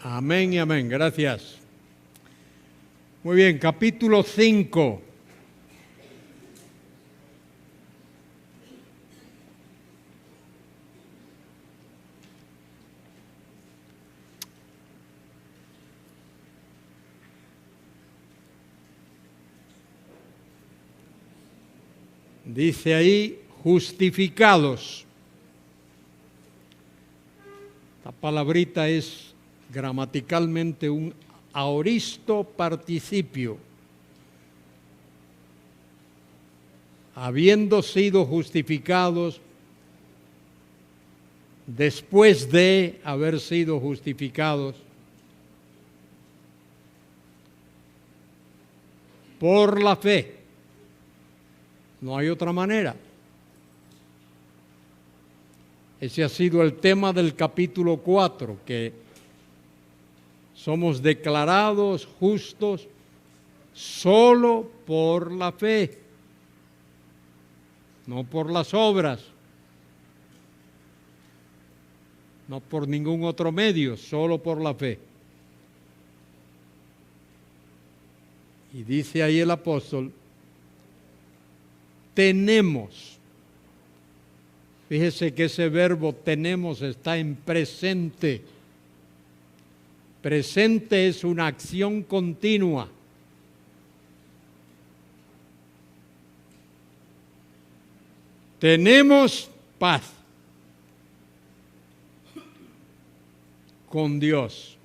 Amén y amén. Gracias. Muy bien, capítulo 5. Dice ahí, justificados. La palabrita es gramaticalmente un aoristo participio. Habiendo sido justificados, después de haber sido justificados, por la fe. No hay otra manera. Ese ha sido el tema del capítulo 4, que somos declarados justos solo por la fe, no por las obras, no por ningún otro medio, solo por la fe. Y dice ahí el apóstol, tenemos. Fíjese que ese verbo tenemos está en presente. Presente es una acción continua. Tenemos paz con Dios.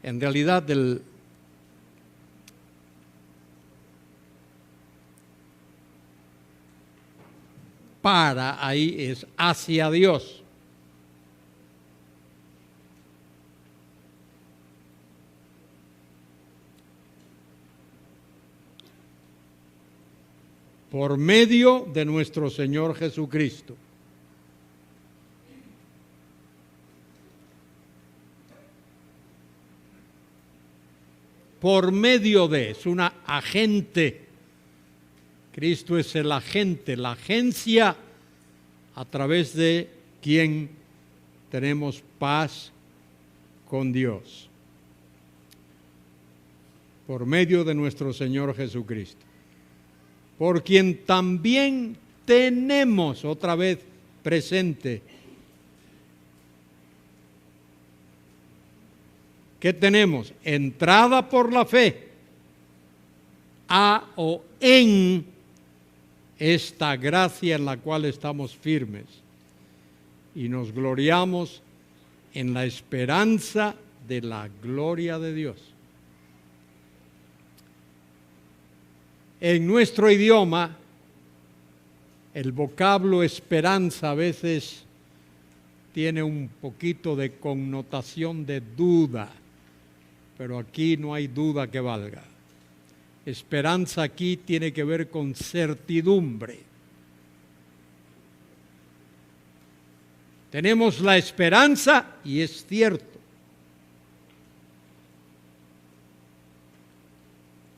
En realidad para ahí es hacia Dios. Por medio de nuestro Señor Jesucristo. Por medio de, es una agente. Cristo es el agente, la agencia a través de quien tenemos paz con Dios. Por medio de nuestro Señor Jesucristo. Por quien también tenemos, otra vez presente. ¿Qué tenemos? Entrada por la fe a o en esta gracia en la cual estamos firmes y nos gloriamos en la esperanza de la gloria de Dios. En nuestro idioma, el vocablo esperanza a veces tiene un poquito de connotación de duda, pero aquí no hay duda que valga. Esperanza aquí tiene que ver con certidumbre. Tenemos la esperanza y es cierto.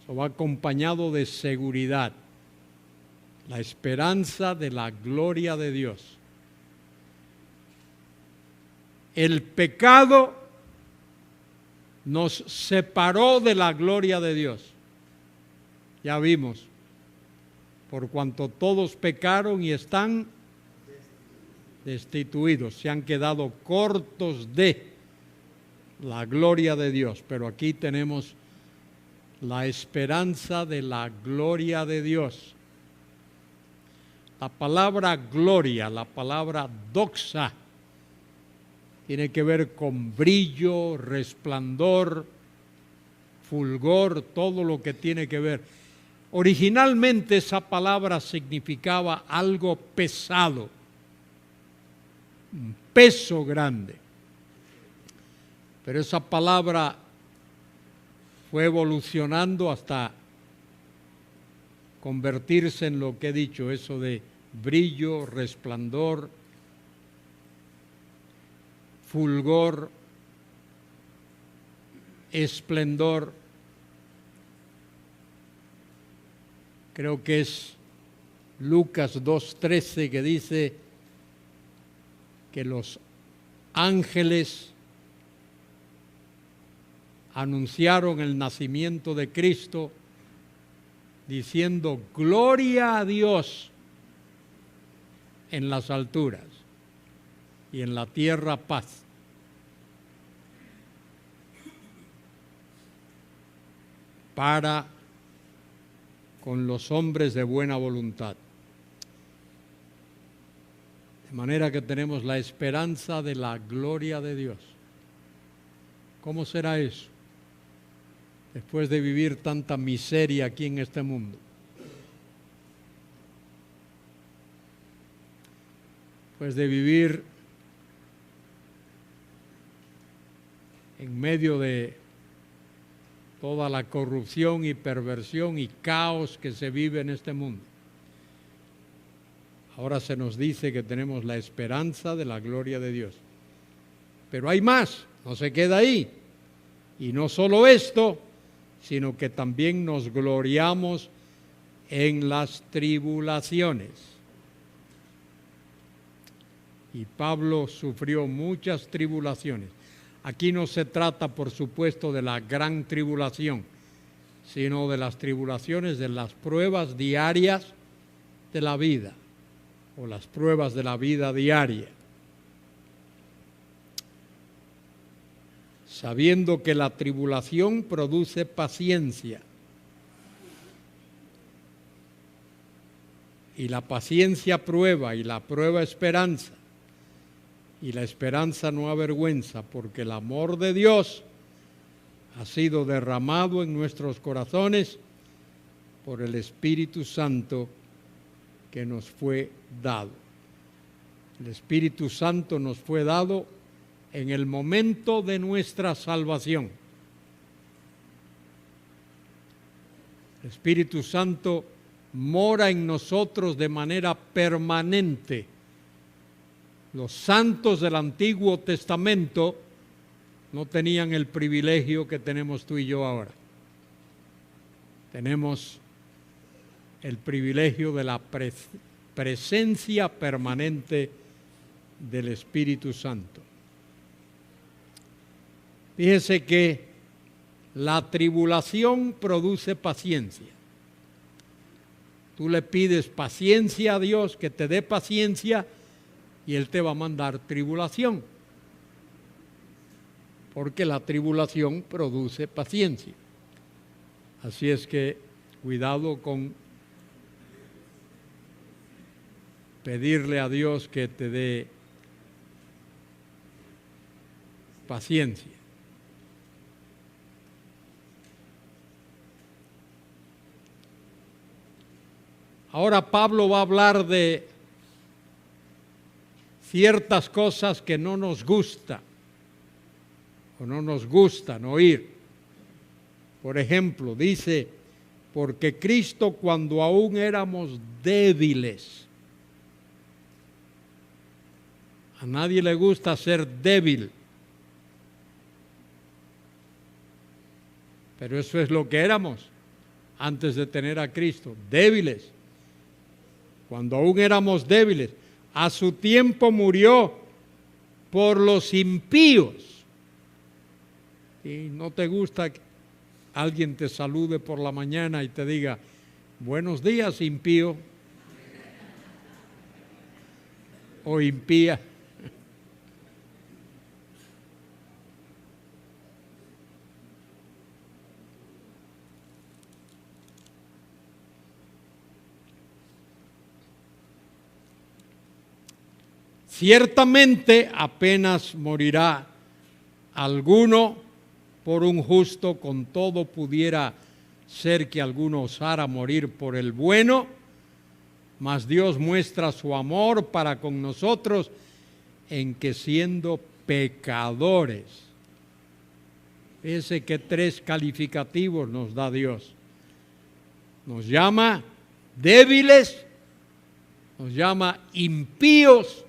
Eso va acompañado de seguridad. La esperanza de la gloria de Dios. El pecado nos separó de la gloria de Dios. Ya vimos, por cuanto todos pecaron y están destituidos, se han quedado cortos de la gloria de Dios. Pero aquí tenemos la esperanza de la gloria de Dios. La palabra gloria, la palabra doxa, tiene que ver con brillo, resplandor, fulgor, todo lo que tiene que ver. Originalmente esa palabra significaba algo pesado, un peso grande. Pero esa palabra fue evolucionando hasta convertirse en lo que he dicho, eso de brillo, resplandor, fulgor, esplendor. Creo que es Lucas 2:13 que dice que los ángeles anunciaron el nacimiento de Cristo, diciendo gloria a Dios en las alturas y en la tierra paz. Para con los hombres de buena voluntad. De manera que tenemos la esperanza de la gloria de Dios. ¿Cómo será eso? Después de vivir tanta miseria aquí en este mundo. Después de vivir en medio de toda la corrupción y perversión y caos que se vive en este mundo. Ahora se nos dice que tenemos la esperanza de la gloria de Dios. Pero hay más, no se queda ahí. Y no solo esto, sino que también nos gloriamos en las tribulaciones. Y Pablo sufrió muchas tribulaciones. Aquí no se trata, por supuesto, de la gran tribulación, sino de las tribulaciones, de las pruebas diarias de la vida, o las pruebas de la vida diaria. Sabiendo que la tribulación produce paciencia, y la paciencia prueba, y la prueba esperanza, y la esperanza no avergüenza, porque el amor de Dios ha sido derramado en nuestros corazones por el Espíritu Santo que nos fue dado. El Espíritu Santo nos fue dado en el momento de nuestra salvación. El Espíritu Santo mora en nosotros de manera permanente. Los santos del Antiguo Testamento no tenían el privilegio que tenemos tú y yo ahora. Tenemos el privilegio de la presencia permanente del Espíritu Santo. Fíjese que la tribulación produce paciencia. Tú le pides paciencia a Dios, que te dé paciencia, y Él te va a mandar tribulación. Porque la tribulación produce paciencia. Así es que cuidado con pedirle a Dios que te dé paciencia. Ahora Pablo va a hablar de ciertas cosas que no nos gusta o no nos gustan oír. Por ejemplo, dice, porque Cristo cuando aún éramos débiles, a nadie le gusta ser débil, pero eso es lo que éramos antes de tener a Cristo, débiles. Cuando aún éramos débiles, a su tiempo murió por los impíos. Y no te gusta que alguien te salude por la mañana y te diga, buenos días, impío, o impía. Ciertamente apenas morirá alguno por un justo, con todo pudiera ser que alguno osara morir por el bueno, mas Dios muestra su amor para con nosotros en que siendo pecadores, fíjese que 3 calificativos nos da Dios. Nos llama débiles, nos llama impíos,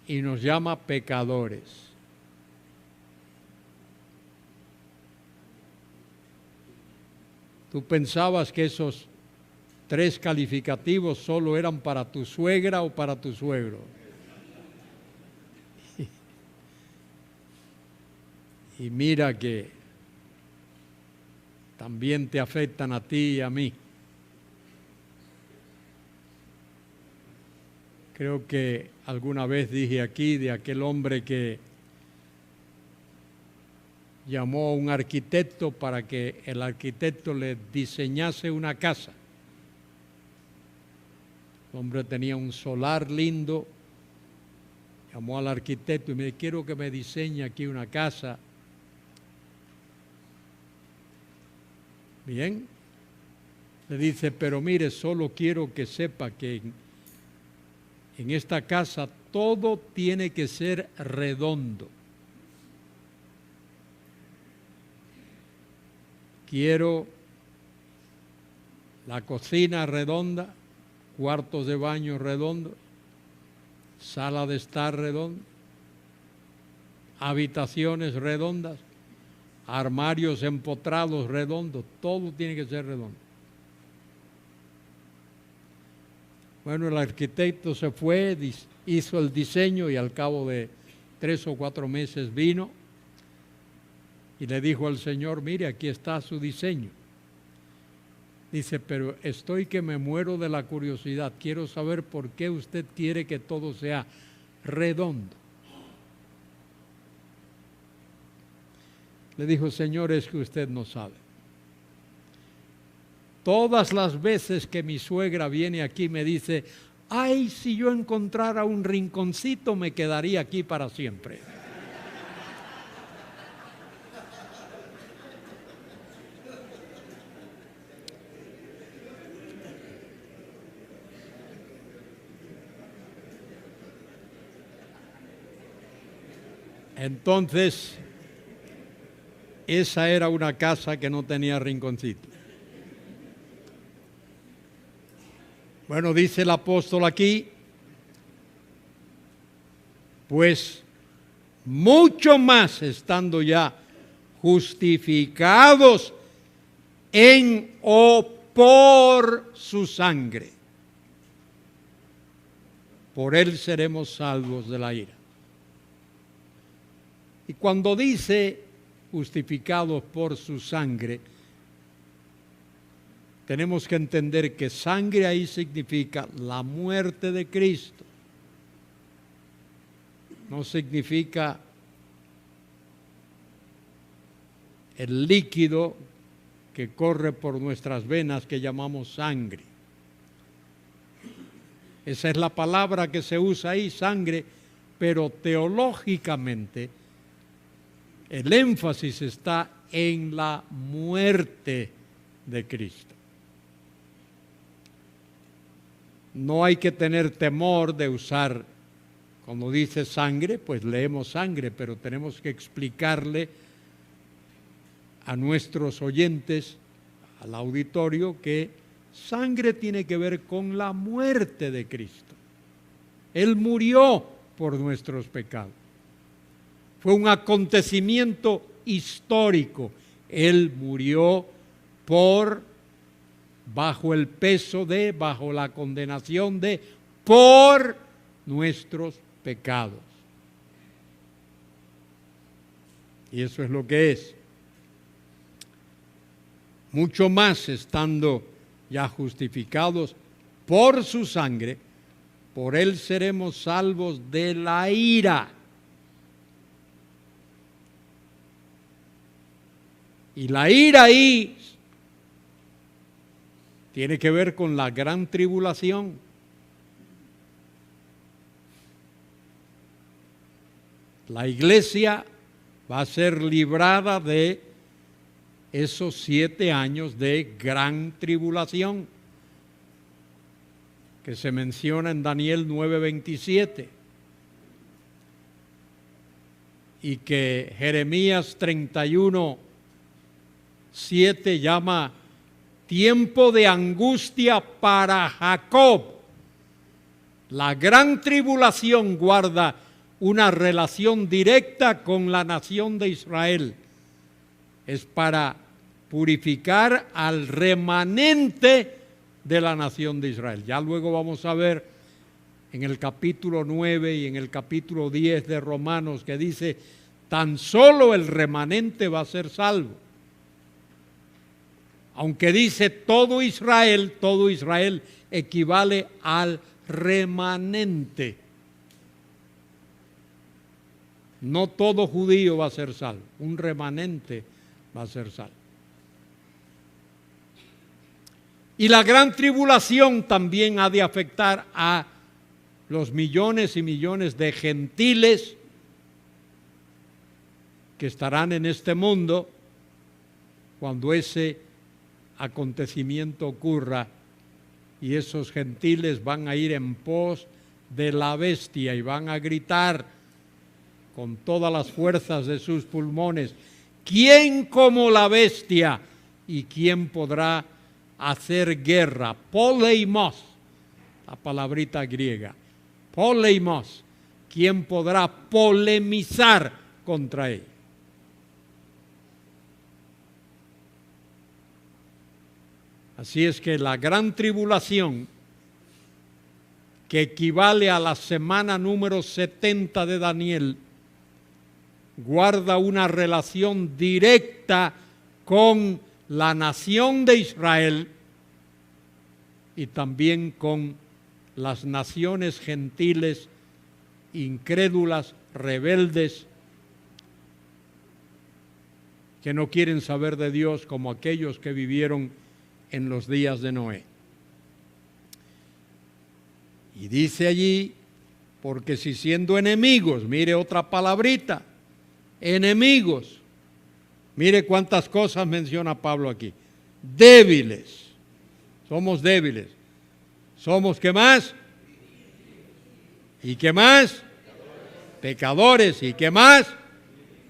y nos llama pecadores. ¿Tú pensabas que esos 3 calificativos solo eran para tu suegra o para tu suegro? Y mira que también te afectan a ti y a mí. Creo que alguna vez dije aquí de aquel hombre que llamó a un arquitecto para que el arquitecto le diseñase una casa. El hombre tenía un solar lindo, llamó al arquitecto y me dijo, quiero que me diseñe aquí una casa. Bien, le dice, pero mire, solo quiero que sepa que en esta casa todo tiene que ser redondo. Quiero la cocina redonda, cuartos de baño redondos, sala de estar redonda, habitaciones redondas, armarios empotrados redondos, todo tiene que ser redondo. Bueno, el arquitecto se fue, hizo el diseño y al cabo de 3 o 4 meses vino y le dijo al Señor, mire, aquí está su diseño. Dice, pero estoy que me muero de la curiosidad, quiero saber por qué usted quiere que todo sea redondo. Le dijo, Señor, es que usted no sabe. Todas las veces que mi suegra viene aquí me dice, ay, si yo encontrara un rinconcito me quedaría aquí para siempre. Entonces, esa era una casa que no tenía rinconcito. Bueno, dice el apóstol aquí, pues mucho más estando ya justificados en o por su sangre, por él seremos salvos de la ira. Y cuando dice justificados por su sangre, tenemos que entender que sangre ahí significa la muerte de Cristo. No significa el líquido que corre por nuestras venas que llamamos sangre. Esa es la palabra que se usa ahí, sangre, pero teológicamente el énfasis está en la muerte de Cristo. No hay que tener temor de usar, cuando dice sangre, pues leemos sangre, pero tenemos que explicarle a nuestros oyentes, al auditorio, que sangre tiene que ver con la muerte de Cristo. Él murió por nuestros pecados. Fue un acontecimiento histórico. Él murió bajo el peso bajo la condenación por nuestros pecados. Y eso es lo que es. Mucho más estando ya justificados por su sangre, por él seremos salvos de la ira. Y la ira ahí tiene que ver con la gran tribulación. La iglesia va a ser librada de esos 7 años de gran tribulación que se menciona en Daniel 9:27 y que Jeremías 31:7 llama tiempo de angustia para Jacob. La gran tribulación guarda una relación directa con la nación de Israel. Es para purificar al remanente de la nación de Israel. Ya luego vamos a ver en el capítulo 9 y en el capítulo 10 de Romanos que dice, Tan solo el remanente va a ser salvo. Aunque dice todo Israel equivale al remanente. No todo judío va a ser salvo, un remanente va a ser salvo. Y la gran tribulación también ha de afectar a los millones y millones de gentiles que estarán en este mundo cuando ese acontecimiento ocurra, y esos gentiles van a ir en pos de la bestia y van a gritar con todas las fuerzas de sus pulmones: ¿quién como la bestia? ¿Y quién podrá hacer guerra? Poleimos, la palabrita griega, poleimos, ¿quién podrá polemizar contra él? Así es que la gran tribulación, que equivale a la semana número 70 de Daniel, guarda una relación directa con la nación de Israel y también con las naciones gentiles incrédulas, rebeldes, que no quieren saber de Dios, como aquellos que vivieron en los días de Noé. Y dice allí, porque si siendo enemigos, mire otra palabrita, enemigos, mire cuántas cosas menciona Pablo aquí, débiles, somos débiles, somos ¿qué más? ¿Y qué más? Pecadores. ¿Y qué más?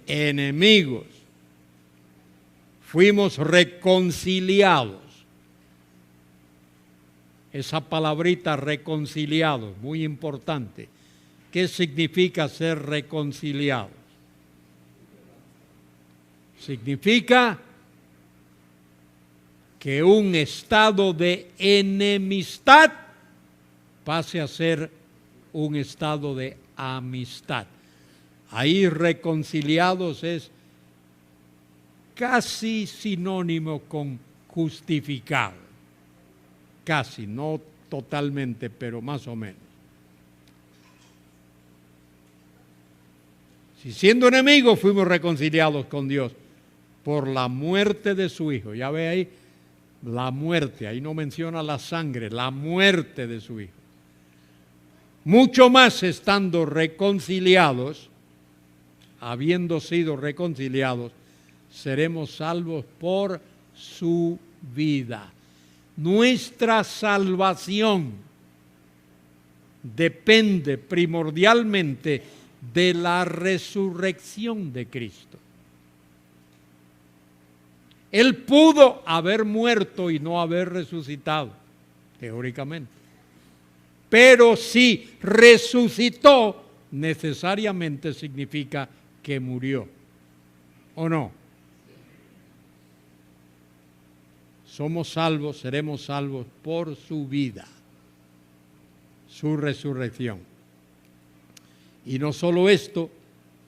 Enemigos. Fuimos reconciliados. Esa palabrita reconciliados, muy importante. ¿Qué significa ser reconciliados? Significa que un estado de enemistad pase a ser un estado de amistad. Ahí reconciliados es casi sinónimo con justificado. Casi, no totalmente, pero más o menos. Si siendo enemigos fuimos reconciliados con Dios por la muerte de su Hijo. Ya ve ahí, la muerte, ahí no menciona la sangre, la muerte de su Hijo. Mucho más estando reconciliados, habiendo sido reconciliados, seremos salvos por su vida. Nuestra salvación depende primordialmente de la resurrección de Cristo. Él pudo haber muerto y no haber resucitado, teóricamente. Pero si resucitó, necesariamente significa que murió, ¿o no? Somos salvos, seremos salvos por su vida, su resurrección. Y no solo esto,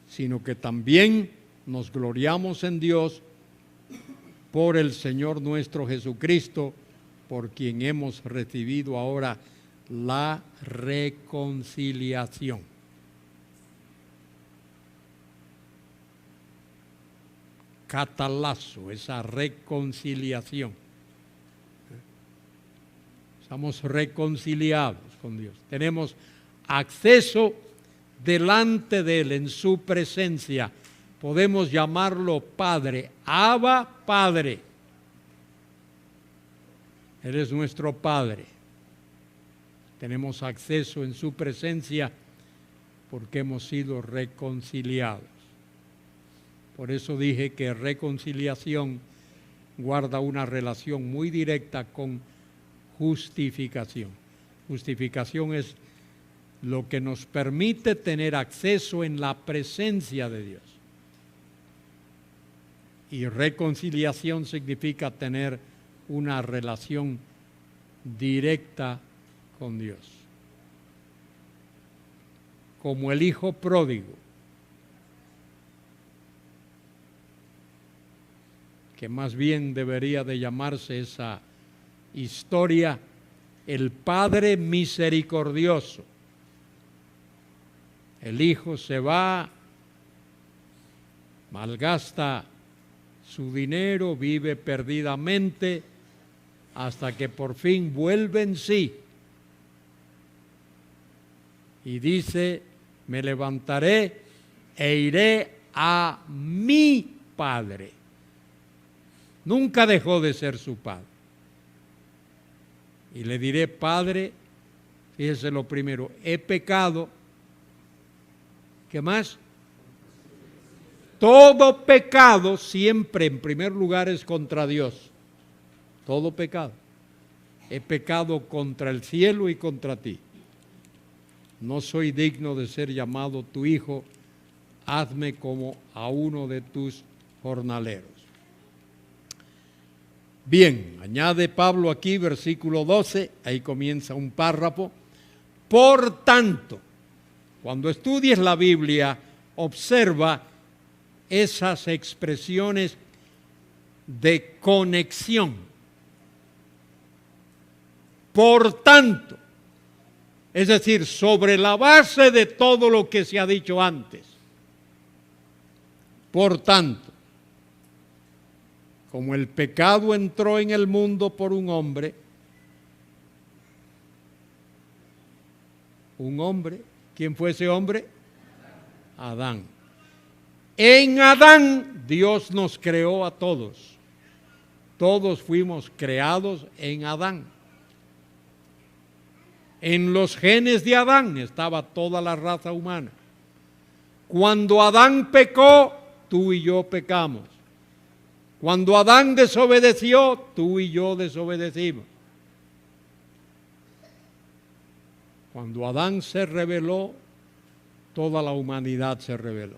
sino que también nos gloriamos en Dios por el Señor nuestro Jesucristo, por quien hemos recibido ahora la reconciliación. Catalazo, esa reconciliación. Estamos reconciliados con Dios. Tenemos acceso delante de Él, en su presencia. Podemos llamarlo Padre. Abba, Padre. Él es nuestro Padre. Tenemos acceso en su presencia porque hemos sido reconciliados. Por eso dije que reconciliación guarda una relación muy directa con justificación. Justificación es lo que nos permite tener acceso en la presencia de Dios. Y reconciliación significa tener una relación directa con Dios. Como el hijo pródigo. que más bien debería de llamarse esa historia, el Padre misericordioso. El hijo se va, malgasta su dinero, vive perdidamente, hasta que por fin vuelve en sí y dice: me levantaré e iré a mi padre. Nunca dejó de ser su padre. Y le diré: Padre, fíjese lo primero, he pecado. ¿Qué más? Todo pecado siempre en primer lugar es contra Dios. Todo pecado. He pecado contra el cielo y contra ti. No soy digno de ser llamado tu hijo. Hazme como a uno de tus jornaleros. Bien, añade Pablo aquí, versículo 12, ahí comienza un párrafo. Por tanto, cuando estudies la Biblia, observa esas expresiones de conexión. Por tanto, es decir, sobre la base de todo lo que se ha dicho antes. Por tanto, como el pecado entró en el mundo por un hombre, ¿quién fue ese hombre? Adán. En Adán Dios nos creó a todos. Todos fuimos creados en Adán. En los genes de Adán estaba toda la raza humana. Cuando Adán pecó, tú y yo pecamos. Cuando Adán desobedeció, tú y yo desobedecimos. Cuando Adán se rebeló, toda la humanidad se rebeló.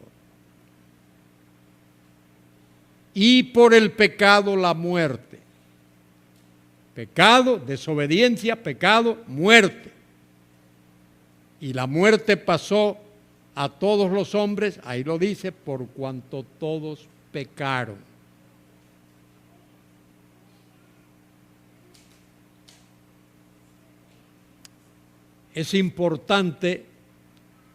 Y por el pecado, la muerte. Pecado, desobediencia, pecado, muerte. Y la muerte pasó a todos los hombres, ahí lo dice, por cuanto todos pecaron. Es importante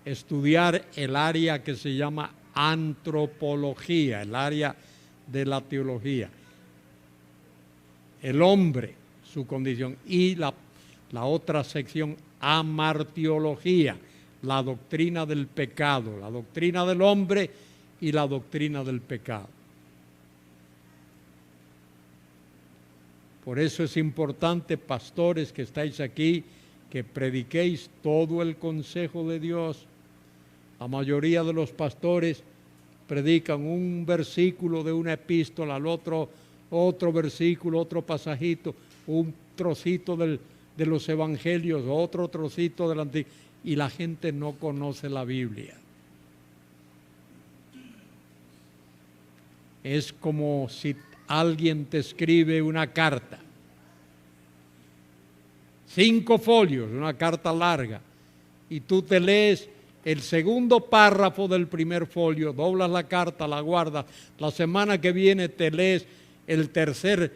estudiar el área que se llama antropología, el área de la teología. El hombre, su condición, y la otra sección, amartiología, la doctrina del pecado, la doctrina del hombre y la doctrina del pecado. Por eso es importante, pastores que estáis aquí, que prediquéis todo el consejo de Dios. La mayoría de los pastores predican un versículo de una epístola, al otro versículo, otro pasajito, un trocito de los evangelios, otro trocito del Antiguo, y la gente no conoce la Biblia. Es como si alguien te escribe una carta, 5 folios, una carta larga, y tú te lees el segundo párrafo del primer folio, doblas la carta, la guardas, la semana que viene te lees el tercer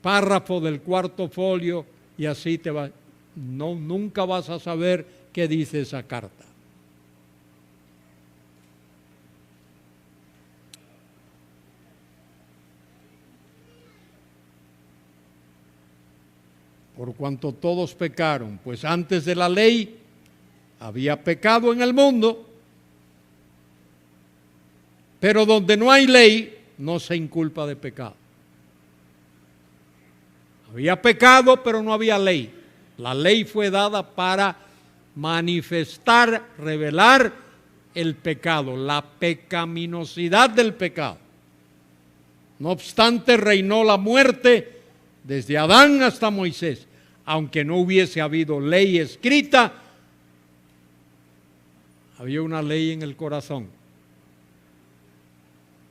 párrafo del cuarto folio y así te va. No, nunca vas a saber qué dice esa carta. Por cuanto todos pecaron, pues antes de la ley había pecado en el mundo, pero donde no hay ley no se inculpa de pecado. Había pecado, pero no había ley. La ley fue dada para manifestar, revelar el pecado, la pecaminosidad del pecado. No obstante, reinó la muerte desde Adán hasta Moisés. Aunque no hubiese habido ley escrita, había una ley en el corazón.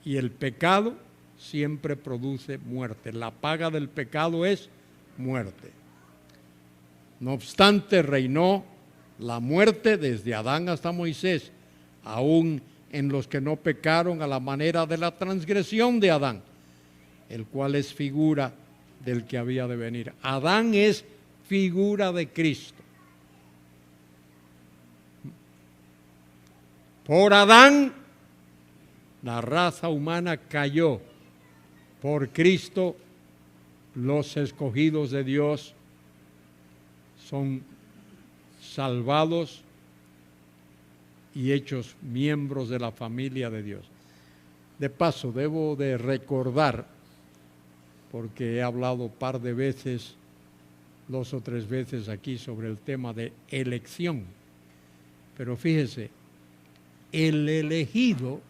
Y el pecado siempre produce muerte. La paga del pecado es muerte. No obstante, reinó la muerte desde Adán hasta Moisés, aún en los que no pecaron a la manera de la transgresión de Adán. el cual es figura del que había de venir. Adán es figura de Cristo. Por Adán, la raza humana cayó. Por Cristo, los escogidos de Dios son salvados y hechos miembros de la familia de Dios. De paso, debo de recordar, porque he hablado un par de veces, 2 o 3 veces aquí sobre el tema de elección. Pero fíjese, el elegido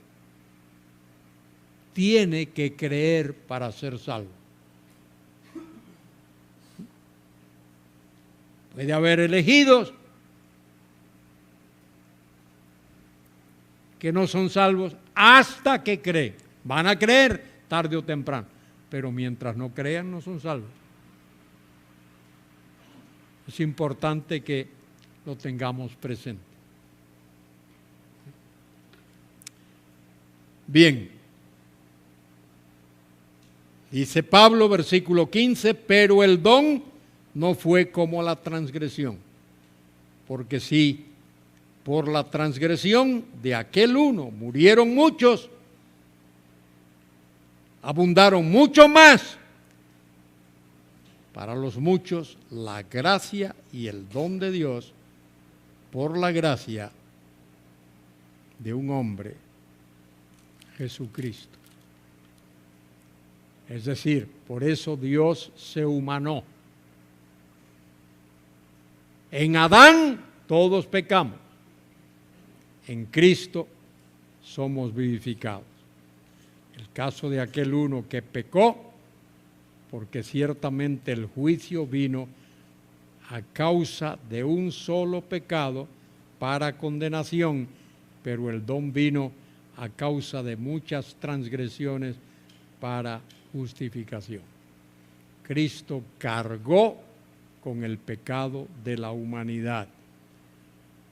tiene que creer para ser salvo. Puede haber elegidos que no son salvos hasta que creen. Van a creer tarde o temprano, pero mientras no crean no son salvos. Es importante que lo tengamos presente. Bien, dice Pablo, versículo 15, pero el don no fue como la transgresión, porque si por la transgresión de aquel uno murieron muchos, abundaron mucho más para los muchos la gracia y el don de Dios por la gracia de un hombre, Jesucristo. Es decir, por eso Dios se humanó. En Adán todos pecamos. En Cristo somos vivificados. El caso de aquel uno que pecó, porque ciertamente el juicio vino a causa de un solo pecado para condenación, pero el don vino a causa de muchas transgresiones para justificación. Cristo cargó con el pecado de la humanidad.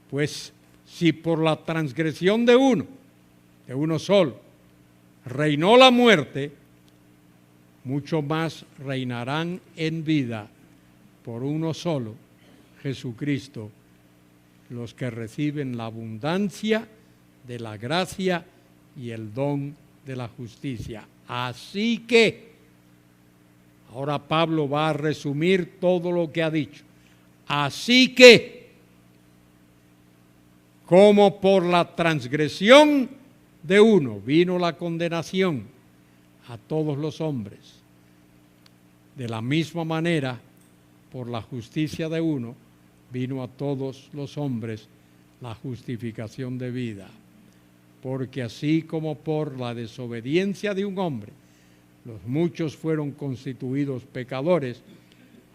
Pues si por la transgresión de uno solo, reinó la muerte, mucho más reinarán en vida por uno solo, Jesucristo, los que reciben la abundancia de la gracia y el don de la justicia. Así que, ahora Pablo va a resumir todo lo que ha dicho. Así que, como por la transgresión de uno vino la condenación a todos los hombres, de la misma manera, por la justicia de uno, vino a todos los hombres la justificación de vida. Porque así como por la desobediencia de un hombre, los muchos fueron constituidos pecadores,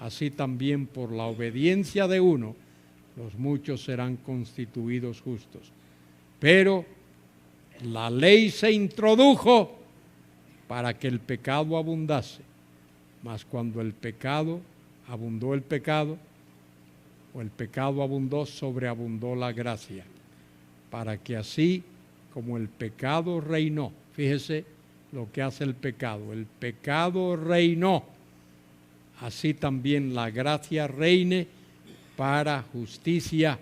así también por la obediencia de uno, los muchos serán constituidos justos. Pero la ley se introdujo para que el pecado abundase, mas cuando el pecado abundó el pecado, o el pecado abundó, sobreabundó la gracia, para que así como el pecado reinó, fíjese lo que hace el pecado reinó, así también la gracia reine para justicia,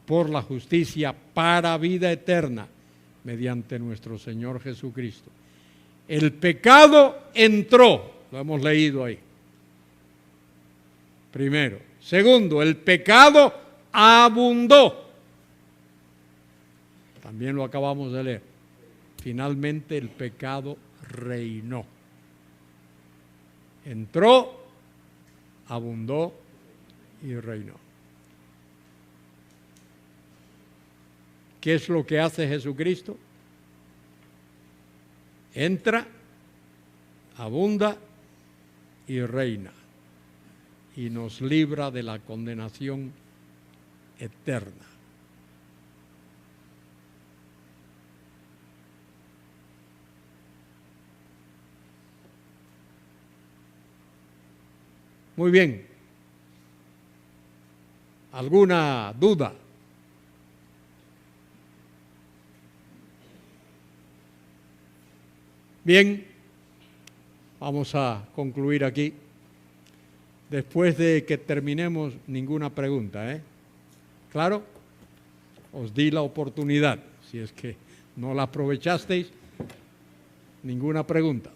por la justicia para vida eterna, mediante nuestro Señor Jesucristo. El pecado entró, lo hemos leído ahí. Primero. Segundo, el pecado abundó. También lo acabamos de leer. Finalmente el pecado reinó. Entró, abundó y reinó. ¿Qué es lo que hace Jesucristo? Entra, abunda y reina. Y nos libra de la condenación eterna. Muy bien. ¿Alguna duda? Bien. Vamos a concluir aquí. Después de que terminemos, ninguna pregunta, ¿eh? ¿Claro? Os di la oportunidad. Si es que no la aprovechasteis, ninguna pregunta.